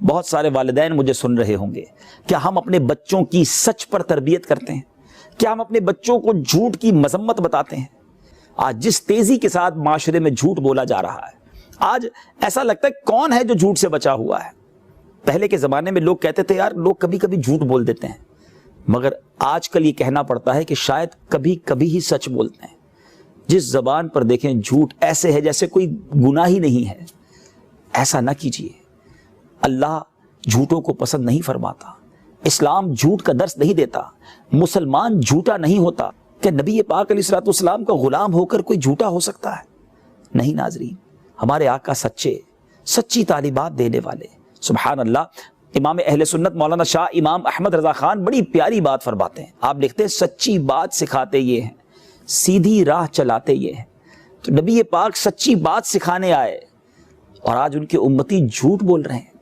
بہت سارے والدین مجھے سن رہے ہوں گے، کیا ہم اپنے بچوں کی سچ پر تربیت کرتے ہیں؟ کیا ہم اپنے بچوں کو جھوٹ کی مذمت بتاتے ہیں؟ آج جس تیزی کے ساتھ معاشرے میں جھوٹ بولا جا رہا ہے، آج ایسا لگتا ہے کون ہے جو جھوٹ سے بچا ہوا ہے؟ پہلے کے زمانے میں لوگ کہتے تھے یار لوگ کبھی کبھی جھوٹ بول دیتے ہیں، مگر آج کل یہ کہنا پڑتا ہے کہ شاید کبھی کبھی ہی سچ بولتے ہیں۔ جس زبان پر دیکھیں جھوٹ ایسے ہے جیسے کوئی گناہ ہی نہیں ہے۔ ایسا نہ کیجیے، اللہ جھوٹوں کو پسند نہیں فرماتا، اسلام جھوٹ کا درس نہیں دیتا، مسلمان جھوٹا نہیں ہوتا۔ کہ نبی پاک علیہ الصلوۃ والسلام کا غلام ہو کر کوئی جھوٹا ہو سکتا ہے؟ نہیں ناظرین، ہمارے آقا سچے، سچی تعلیمات دینے والے، سبحان اللہ۔ امام اہل سنت مولانا شاہ امام احمد رضا خان بڑی پیاری بات فرماتے ہیں، آپ لکھتے ہیں سچی بات سکھاتے یہ ہیں، سیدھی راہ چلاتے یہ ہیں۔ تو نبی پاک سچی بات سکھانے آئے اور آج ان کے امتی جھوٹ بول رہے ہیں۔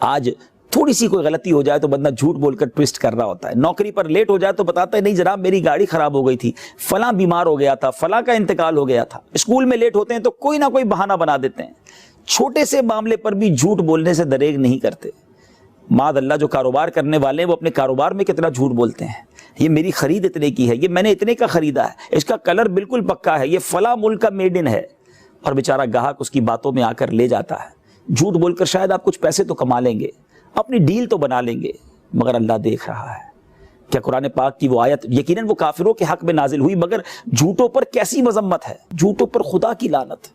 آج تھوڑی سی کوئی غلطی ہو جائے تو بندہ جھوٹ بول کر ٹویسٹ کر رہا ہوتا ہے، نوکری پر لیٹ ہو جائے تو بتاتا ہے نہیں جناب میری گاڑی خراب ہو گئی تھی، فلاں بیمار ہو گیا تھا، فلاں کا انتقال ہو گیا تھا۔ اسکول میں لیٹ ہوتے ہیں تو کوئی نہ کوئی بہانہ بنا دیتے ہیں، چھوٹے سے معاملے پر بھی جھوٹ بولنے سے دریغ نہیں کرتے۔ معاذ اللہ جو کاروبار کرنے والے ہیں وہ اپنے کاروبار میں کتنا جھوٹ بولتے ہیں، یہ میری خرید اتنے کی ہے، یہ میں نے اتنے کا خریدا ہے، اس کا کلر بالکل پکا ہے، یہ فلاں ملک کا میڈ ان ہے، اور بیچارہ گاہک اس کی باتوں میں آ کر لے جاتا ہے۔ جھوٹ بول کر شاید آپ کچھ پیسے تو کما لیں گے، اپنی ڈیل تو بنا لیں گے، مگر اللہ دیکھ رہا ہے۔ کیا قرآن پاک کی وہ آیت یقیناً وہ کافروں کے حق میں نازل ہوئی، مگر جھوٹوں پر کیسی مذمت ہے، جھوٹوں پر خدا کی لعنت۔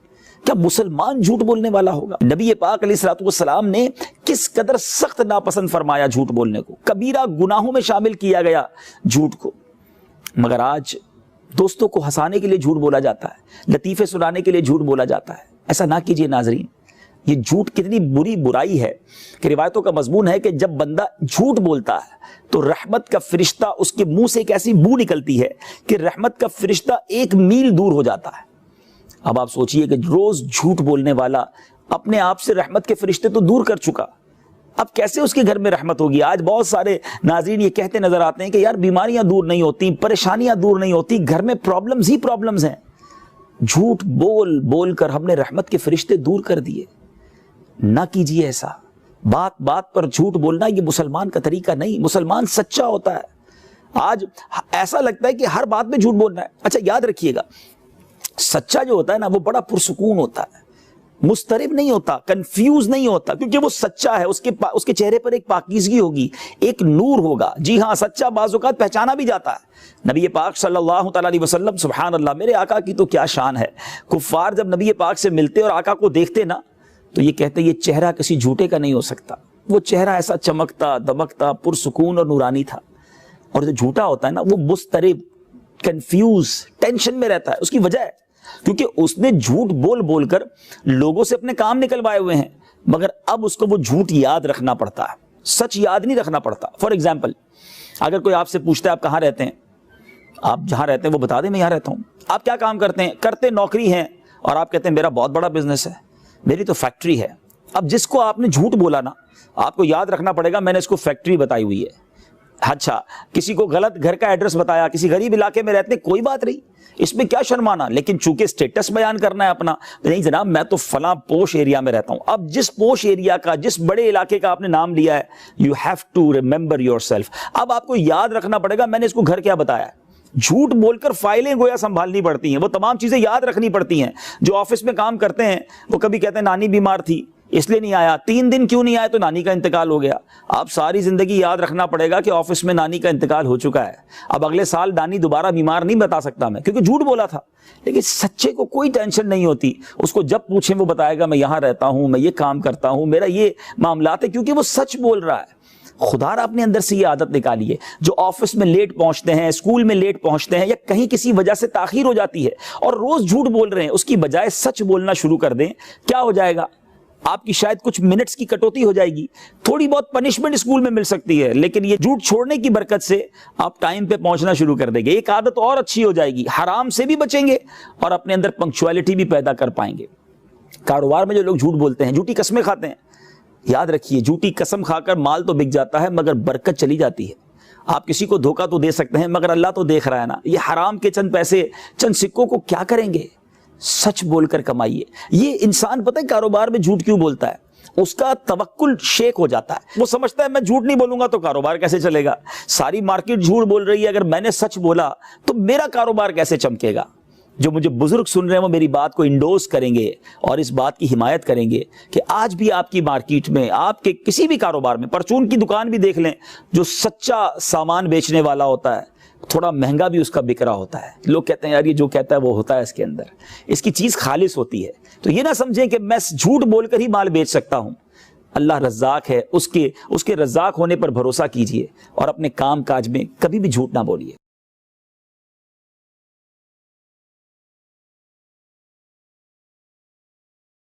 کیا مسلمان جھوٹ بولنے والا ہوگا؟ نبی پاک علیہ الصلوۃ والسلام نے کس قدر سخت ناپسند فرمایا جھوٹ بولنے کو، کبیرہ گناہوں میں شامل کیا گیا جھوٹ کو، مگر آج دوستوں کو ہنسانے کے لیے جھوٹ بولا جاتا ہے، لطیفے سنانے کے لیے جھوٹ بولا جاتا ہے۔ ایسا نہ کیجیے ناظرین، یہ جھوٹ کتنی بری برائی ہے کہ روایتوں کا مضمون ہے کہ جب بندہ جھوٹ بولتا ہے تو رحمت کا فرشتہ اس کے منہ سے ایک ایسی بو نکلتی ہے کہ رحمت کا فرشتہ 1 میل دور ہو جاتا ہے۔ اب آپ سوچئے کہ روز جھوٹ بولنے والا اپنے آپ سے رحمت کے فرشتے تو دور کر چکا، اب کیسے اس کے گھر میں رحمت ہوگی؟ آج بہت سارے ناظرین یہ کہتے نظر آتے ہیں کہ یار بیماریاں دور نہیں ہوتی، پریشانیاں دور نہیں ہوتی، گھر میں پرابلمز ہی پرابلمز ہیں۔ جھوٹ بول بول کر ہم نے رحمت کے فرشتے دور کر دیے۔ نہ کیجیے ایسا، بات بات پر جھوٹ بولنا یہ مسلمان کا طریقہ نہیں، مسلمان سچا ہوتا ہے۔ آج ایسا لگتا ہے کہ ہر بات میں جھوٹ بولنا ہے۔ اچھا یاد رکھیے گا، سچا جو ہوتا ہے نا وہ بڑا پرسکون ہوتا ہے، مضطرب نہیں ہوتا، کنفیوز نہیں ہوتا، کیونکہ وہ سچا ہے، اس کے چہرے پر ایک پاکیزگی ہوگی، ایک نور ہوگا۔ جی ہاں، سچا بعض اوقات پہچانا بھی جاتا ہے۔ نبی پاک صلی اللہ تعالیٰ علیہ وسلم، سبحان اللہ، میرے آقا کی تو کیا شان ہے۔ کفار جب نبی پاک سے ملتے اور آقا کو دیکھتے نا تو یہ کہتے یہ چہرہ کسی جھوٹے کا نہیں ہو سکتا، وہ چہرہ ایسا چمکتا دمکتا پرسکون اور نورانی تھا۔ اور جو جھوٹا ہوتا ہے نا وہ مضطرب، کنفیوز، ٹینشن میں رہتا ہے۔ اس کی وجہ ہے کیونکہ اس نے جھوٹ بول بول کر لوگوں سے اپنے کام نکلوائے ہوئے ہیں، مگر اب اس کو وہ جھوٹ یاد رکھنا پڑتا ہے، سچ یاد نہیں رکھنا پڑتا۔ فار ایگزامپل، اگر کوئی آپ سے پوچھتا ہے آپ کہاں رہتے ہیں، آپ جہاں رہتے ہیں وہ بتا دیں میں یہاں رہتا ہوں۔ آپ کیا کام کرتے ہیں؟ کرتے نوکری ہیں، اور آپ کہتے ہیں میرا بہت بڑا بزنس ہے، میری تو فیکٹری ہے۔ اب جس کو آپ نے جھوٹ بولا نا، آپ کو یاد رکھنا پڑے گا میں نے اس کو فیکٹری بتائی ہوئی ہے۔ اچھا، کسی کو غلط گھر کا ایڈریس بتایا، کسی غریب علاقے میں رہتے ہیں، کوئی بات نہیں، اس میں کیا شرمانا، لیکن چونکہ سٹیٹس بیان کرنا ہے اپنا، نہیں جناب میں تو فلاں پوش ایریا میں رہتا ہوں۔ اب جس پوش ایریا کا، جس بڑے علاقے کا آپ نے نام لیا ہے، you have to remember yourself. اب آپ کو یاد رکھنا پڑے گا میں نے اس کو گھر کیا بتایا ہے۔ جھوٹ بول کر فائلیں گویا سنبھالنی پڑتی ہیں، وہ تمام چیزیں یاد رکھنی پڑتی ہیں۔ جو آفس میں کام کرتے ہیں وہ کبھی کہتے ہیں نانی بیمار تھی اس لیے نہیں آیا، 3 دن کیوں نہیں آیا تو نانی کا انتقال ہو گیا۔ آپ ساری زندگی یاد رکھنا پڑے گا کہ آفس میں نانی کا انتقال ہو چکا ہے، اب اگلے سال نانی دوبارہ بیمار نہیں بتا سکتا میں، کیونکہ جھوٹ بولا تھا۔ لیکن سچے کو کوئی ٹینشن نہیں ہوتی، اس کو جب پوچھیں وہ بتائے گا میں یہاں رہتا ہوں، میں یہ کام کرتا ہوں، میرا یہ معاملات ہے، کیونکہ وہ سچ بول رہا ہے۔ خدا را اپنے اندر سے یہ عادت نکالیے، جو آفس میں لیٹ پہنچتے ہیں، اسکول میں لیٹ پہنچتے ہیں، یا کہیں کسی وجہ سے تاخیر ہو جاتی ہے اور روز جھوٹ بول رہے ہیں، اس کی بجائے سچ بولنا شروع کر دیں۔ کیا ہو جائے گا؟ آپ کی شاید کچھ منٹس کی کٹوتی ہو جائے گی، تھوڑی بہت پنشمنٹ اسکول میں مل سکتی ہے، لیکن یہ جھوٹ چھوڑنے کی برکت سے آپ ٹائم پہ پہنچنا شروع کر دیں گے، ایک عادت اور اچھی ہو جائے گی، حرام سے بھی بچیں گے اور اپنے اندر پنکچوالٹی بھی پیدا کر پائیں گے۔ کاروبار میں جو لوگ جھوٹ بولتے ہیں، جھوٹی قسمیں کھاتے ہیں، یاد رکھیے جھوٹی قسم کھا کر مال تو بک جاتا ہے مگر برکت چلی جاتی ہے۔ آپ کسی کو دھوکہ تو دے سکتے ہیں مگر اللہ تو دیکھ رہا ہے نا، یہ حرام کے چند پیسے، چند سکوں کو کیا کریں گے؟ سچ بول کر کمائیے۔ یہ انسان پتہ ہے کاروبار میں جھوٹ کیوں بولتا ہے؟ اس کا توکل شیک ہو جاتا ہے. وہ سمجھتا ہے میں جھوٹ نہیں بولوں گا تو کاروبار کیسے چلے گا, ساری مارکیٹ جھوٹ بول رہی ہے, اگر میں نے سچ بولا تو میرا کاروبار کیسے چمکے گا. جو مجھے بزرگ سن رہے ہیں وہ میری بات کو انڈورس کریں گے اور اس بات کی حمایت کریں گے کہ آج بھی آپ کی مارکیٹ میں, آپ کے کسی بھی کاروبار میں, پرچون کی دکان بھی دیکھ لیں, جو سچا سامان بیچنے والا ہوتا ہے تھوڑا مہنگا بھی اس کا بک رہا ہوتا ہے. لوگ کہتے ہیں یار یہ جو کہتا ہے وہ ہوتا ہے اس کے اندر, اس کی چیز خالص ہوتی ہے. تو یہ نہ سمجھیں کہ میں جھوٹ بول کر ہی مال بیچ سکتا ہوں. اللہ رزاق ہے, اس کے رزاق ہونے پر بھروسہ کیجئے اور اپنے کام کاج میں کبھی بھی جھوٹ نہ بولیے.